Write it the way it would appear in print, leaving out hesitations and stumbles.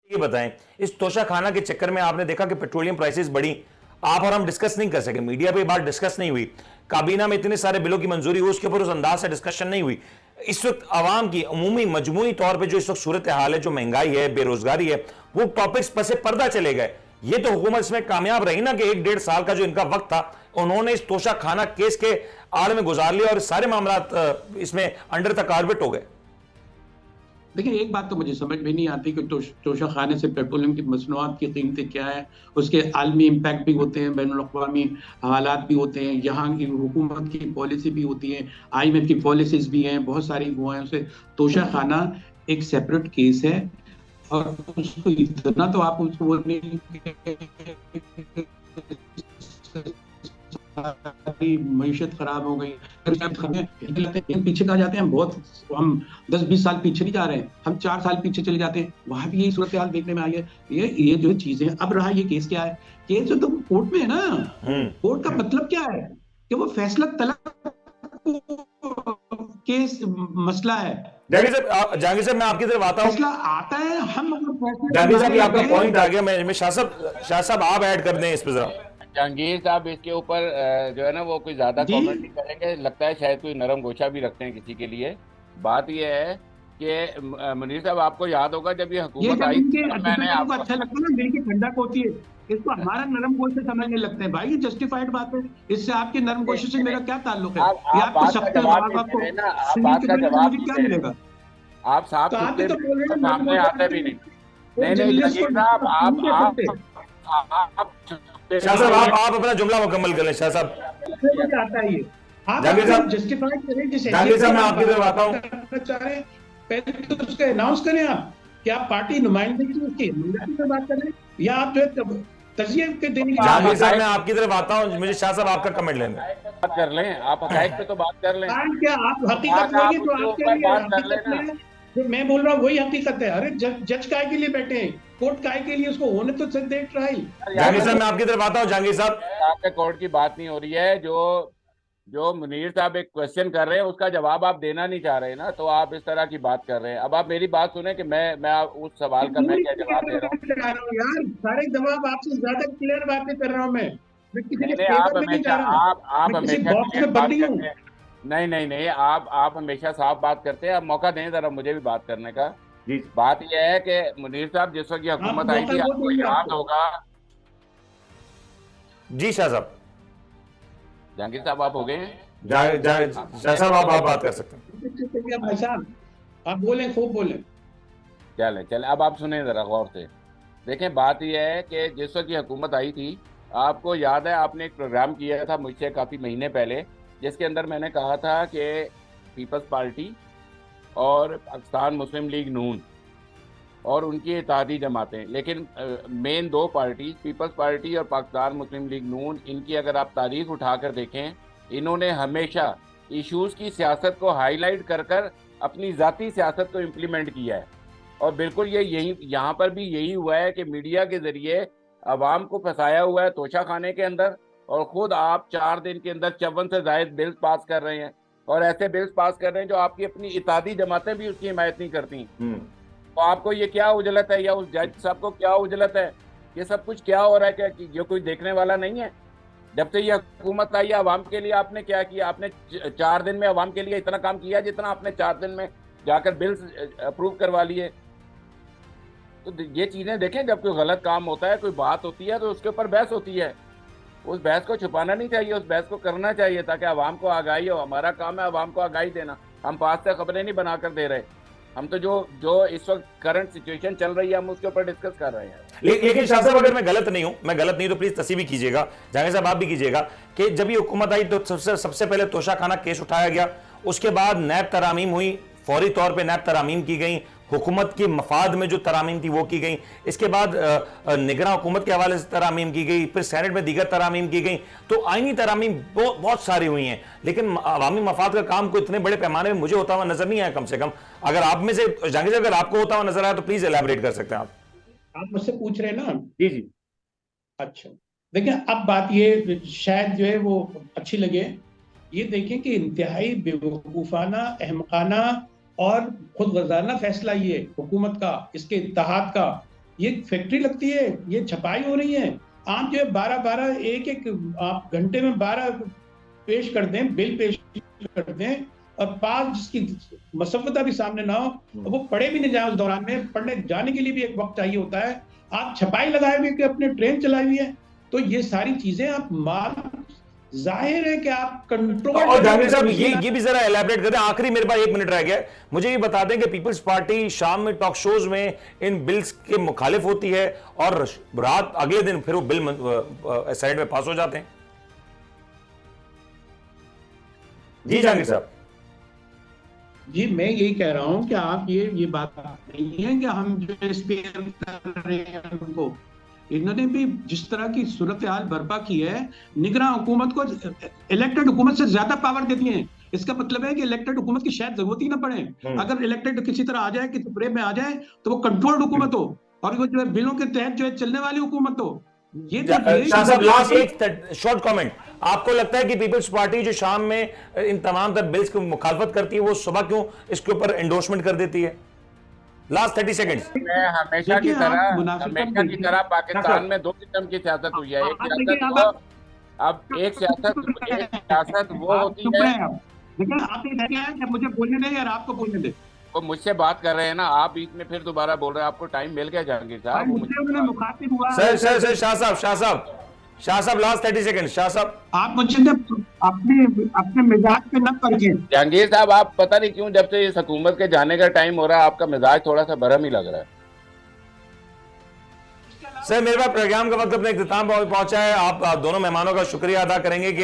ये बताएं, इस तोशाखाना के चक्कर में आपने देखा कि पेट्रोलियम प्राइसेस बढ़ी, आप और हम डिस्कस नहीं कर सके, मीडिया पे बात डिस्कस नहीं हुई, काबीना में इतने सारे बिलों की मंजूरी हुई, उसके ऊपर उस अंदाज से डिस्कशन नहीं हुई। इस वक्त आवाम की अमूमी मजमूई तौर पे जो इस वक्त सूरत हाल है, जो महंगाई है, बेरोजगारी है, वो टॉपिक्स पर से पर्दा चले गए। ये तो हुकूमत इसमें कामयाब रही ना कि 1-1.5 साल का जो इनका वक्त था, उन्होंने इस तोशाखाना केस के आड़ में गुजार लिया और सारे मामला इसमें अंडर द कारपेट हो गए। देखिए, एक बात तो मुझे समझ में नहीं आती कि तोशाखाने से पेट्रोलियम की मसनूआत की कीमतें क्या है, उसके आलमी इम्पैक्ट भी होते हैं, बैनुल-अक़वामी हालात भी होते हैं, यहाँ की हुकूमत की पॉलिसी भी होती है, IMF की पॉलिसीज भी हैं, बहुत सारी वो हैं। उसे तोशाखाना एक सेपरेट केस है और उसको इतना तो आप उसको नहीं मईशत खराब हो गई, पीछे कहा जाते हैं बहुत, हम 10-20 साल पीछे नहीं जा रहे हैं, हम 4 साल पीछे चले जाते हैं, वहां भी यही सूरत हाल देखने में आई है। ये जो चीजें अब रहा, ये केस क्या है, केस तो कोर्ट में है ना। कोर्ट का मतलब क्या है कि वो फैसला तलब केस मसला है। जहांगीर साहब मैं आपकी तरफ आता हूं, फैसला आता है, हम जहांगीर साहब आपका पॉइंट आ गया, मैं शाह साहब आप ऐड कर दें इस पर जरा। जहांगीर साहब इसके ऊपर जो है ना वो कोई ज्यादा कमेंट नहीं करेंगे, लगता है शायद कोई नरम गोशा भी रखते हैं किसी के लिए। बात यह है कि मुनीर साहब आपको याद होगा जब ये हुकूमत आई थी, मैंने आपको अच्छा लगता है ना, दिल की ठंडक होती है, इसको हमारा नरम गोशे समझने लगते हैं। भाई ये जस्टिफाइड बात है, इससे आपके नरम गोशे से मेरा क्या ताल्लुक है? आप बात का जवाब दीजिए ना, आप बात का जवाब क्या मिलेगा? आप साफ सुथरे सामने आते भी नहीं। नहीं जहांगीर साहब आप अपना जुमला मुकम्मल कर लें। शाह साहब, जहांगीर साहब जस्टिफाइड करें, जहांगीर साहब मैं आपकी तरफ आता हूं, पहले तो उसका अनाउंस करें आप कि आप पार्टी नुमाइंदगी उसकी पे बात करें, या आप जो है तज़िये के देने की। जहांगीर साहब मैं आपकी तरफ आता हूं, मुझे शाह साहब आपका कमेंट लेना है। बात कर लें, आप हक़ाइक़ पे तो बात कर लें। क्या आप हकीकत बोलिए जो आपके लिए हकीकत है, जो मैं बोल रहा हूँ वही हकीकत है। अरे जज काय के लिए बैठे हैं, कोर्ट काय के लिए, उसको होने तो दे ट्रायल। जहांगीर साहब मैं आपकी तरफ आता हूं। जहांगीर साहब, आपके कोर्ट की बात नहीं हो रही है, जो मुनीर साहब एक क्वेश्चन कर रहे हैं उसका जवाब आप देना नहीं चाह रहे ना, तो आप इस तरह की बात कर रहे हैं। अब आप मेरी बात सुने कि मैं उस सवाल का मैं क्या जवाब दे रहा हूँ। यार सारे जवाब आपसे ज्यादा क्लियर बातें कर रहा हूँ मैं किसी के आप फेवर में नहीं जा हमेशा रहा, आप मैं किसी हमेशा बॉक्स में बंद नहीं हूँ। नहीं आप हमेशा साफ बात करते हैं। आप मौका दें जरा मुझे भी बात करने का। जी, बात यह है कि मुनीर साहब जिस वक्त की हुकूमत आई थी, आपको याद होगा। जी शाह साहब, जहांगीर साहब आप हो गए हैं? शाह साहब आप बात कर सकते हैं, आप बोलें, खूब बोलें। चले अब आप सुने जरा गौर से। देखें, बात यह है कि जिस वक्त की हुकूमत आई थी, आपको याद है आपने एक प्रोग्राम किया था मुझसे काफ़ी महीने पहले, जिसके अंदर मैंने कहा था कि पीपल्स पार्टी और पाकिस्तान मुस्लिम लीग नून और उनकी इत्तेहादी जमातें, लेकिन मेन दो पार्टी पीपल्स पार्टी और पाकिस्तान मुस्लिम लीग नून, इनकी अगर आप तारीख उठाकर देखें, इन्होंने हमेशा इश्यूज़ की सियासत को हाईलाइट कर कर अपनी ज़ाती सियासत को इम्प्लीमेंट किया है। और बिल्कुल यहाँ पर भी यही हुआ है कि मीडिया के ज़रिए अवाम को फंसाया हुआ है तोशाखाने के अंदर, और ख़ुद आप 4 दिन के अंदर 54 से ज़ायद बिल्स पास कर रहे हैं, और ऐसे बिल्स पास कर रहे हैं जो आपकी अपनी इत्तेहादी जमातें भी उसकी हिमायत नहीं करती। तो आपको ये क्या उजलत है, या उस जज साहब को क्या उजलत है? ये सब कुछ क्या हो रहा है? क्या ये कोई देखने वाला नहीं है? जब से ये हुकूमत आई है, अवाम के लिए आपने क्या किया? आपने 4 दिन में अवाम के लिए इतना काम किया जितना आपने 4 दिन में जाकर बिल्स अप्रूव करवा लिए। तो ये चीज़ें देखें, जब कोई गलत काम होता है, कोई बात होती है, तो उसके ऊपर बहस होती है। उस बहस को छुपाना नहीं चाहिए, उस बहस को करना चाहिए ताकि आवाम को आगाही हो। हमारा काम है आवाम को आगाही देना। हम पास से खबरें नहीं बनाकर दे रहे, हम तो जो इस वक्त करंट सिचुएशन चल रही है हम उसके ऊपर डिस्कस कर रहे हैं। लेकिन शाह साहब, अगर मैं गलत नहीं तो प्लीज तस्वीर भी कीजिएगा, जहांगीर साहब आप भी कीजिएगा, कि जब ये हुकूमत आई तो सबसे पहले तोशाखाना केस उठाया गया, उसके बाद नैब तरामीम हुई, फौरी तौर पे नैब तरामीम की गई, हुकूमत के मफाद में जो तरामीम थी वो की गई, इसके बाद निगरान हुकूमत के हवाले से तरामीम की गई, फिर सेनेट में दीगर तरामीम की गई। तो आईनी तरामीम बहुत सारी हुई हैं, लेकिन अवामी मफाद का काम को इतने बड़े पैमाने में मुझे होता हुआ नजर नहीं आया। कम से कम अगर आप में से जहांगीर साहब, अगर आपको होता हुआ नजर आया तो प्लीज एलैबोरेट कर सकते हैं आप मुझसे पूछ रहे हैं ना? जी। अच्छा, देखिए अब बात ये शायद जो है वो अच्छी लगे, ये देखें कि इंतहाई बेवकूफाना, अहमकाना और खुद गर्दाना फैसला ये हुकूमत का, इसके इत्तेहाद का, ये फैक्ट्री लगती है, ये छपाई हो रही है। आप जो है 12-12 एक-एक आप घंटे में 12 पेश कर दें, बिल पेश कर दें और पास जिसकी मसवदा भी सामने ना हो, वो पढ़े भी नहीं जाए उस दौरान में, पढ़ने जाने के लिए भी एक वक्त चाहिए होता है। आप छपाई लगाए हुए कि अपने ट्रेन चलाई हुई है, तो ये सारी चीजें आप माल जाहिर है कि आप कंट्रोल। और जहांगीर साहब ये भी जरा एलैबोरेट कर दें, आखिरी मेरे पास 1 मिनट रह गया है, मुझे ये बता दें कि पीपल्स पार्टी शाम में टॉक शोज में इन बिल्स के मुखालिफ होती है और रात अगले दिन फिर वो बिल साइड में पास हो जाते हैं। जी जहांगीर साहब। जी मैं यही कह रहा हूं कि आप ये बात नहीं है कि हम जो स्पेयर कर रहे हैं उनको, इन्होंने भी जिस तरह की सूरत हाल बर्पा की है, निगरान हुकूमत को इलेक्टेड हुकूमत से ज्यादा पावर देती है। इसका मतलब है कि इलेक्टेड हुकूमत की शायद जरूरत ही ना पड़े। अगर इलेक्टेड किसी तरह आ जाए, किसी फ्रेम में आ जाए, तो वो कंट्रोल्ड हुकूमत हो और वो जो है बिलों के तहत जो है चलने वाली हुकूमत हो। ये शाह साहब लास्ट एक शॉर्ट कमेंट, आपको लगता है कि पीपल्स पार्टी जो शाम में इन तमाम तर बिल्स की मुखालफत करती है, वो सुबह क्यों इसके ऊपर एंडोर्समेंट कर देती है? Last 30 seconds. मैं हमेशा की तरह पाकिस्तान में 2 किस्म की सियासत हुई है। एक सियासत वो होती है, लेकिन आप मुझे बोलने दें यार, आपको बोलने दें। वो मुझसे बात कर रहे हैं ना, आप बीच में फिर दोबारा बोल रहे हैं। आपको टाइम मिल गया जहांगीर साहब। सर शाह साहब लास्ट 30 सेकंड। शाह साहब आप मुझे अपने मिजाज पे न करके। जहांगीर साहब आप पता नहीं क्यों जब से इस हुकूमत के जाने का टाइम हो रहा है, आपका मिजाज थोड़ा सा बरम ही लग रहा है। सर मेरे पास प्रोग्राम का वक्त अपने इख्तिताम पर पहुंचा है। आप दोनों मेहमानों का शुक्रिया अदा करेंगे कि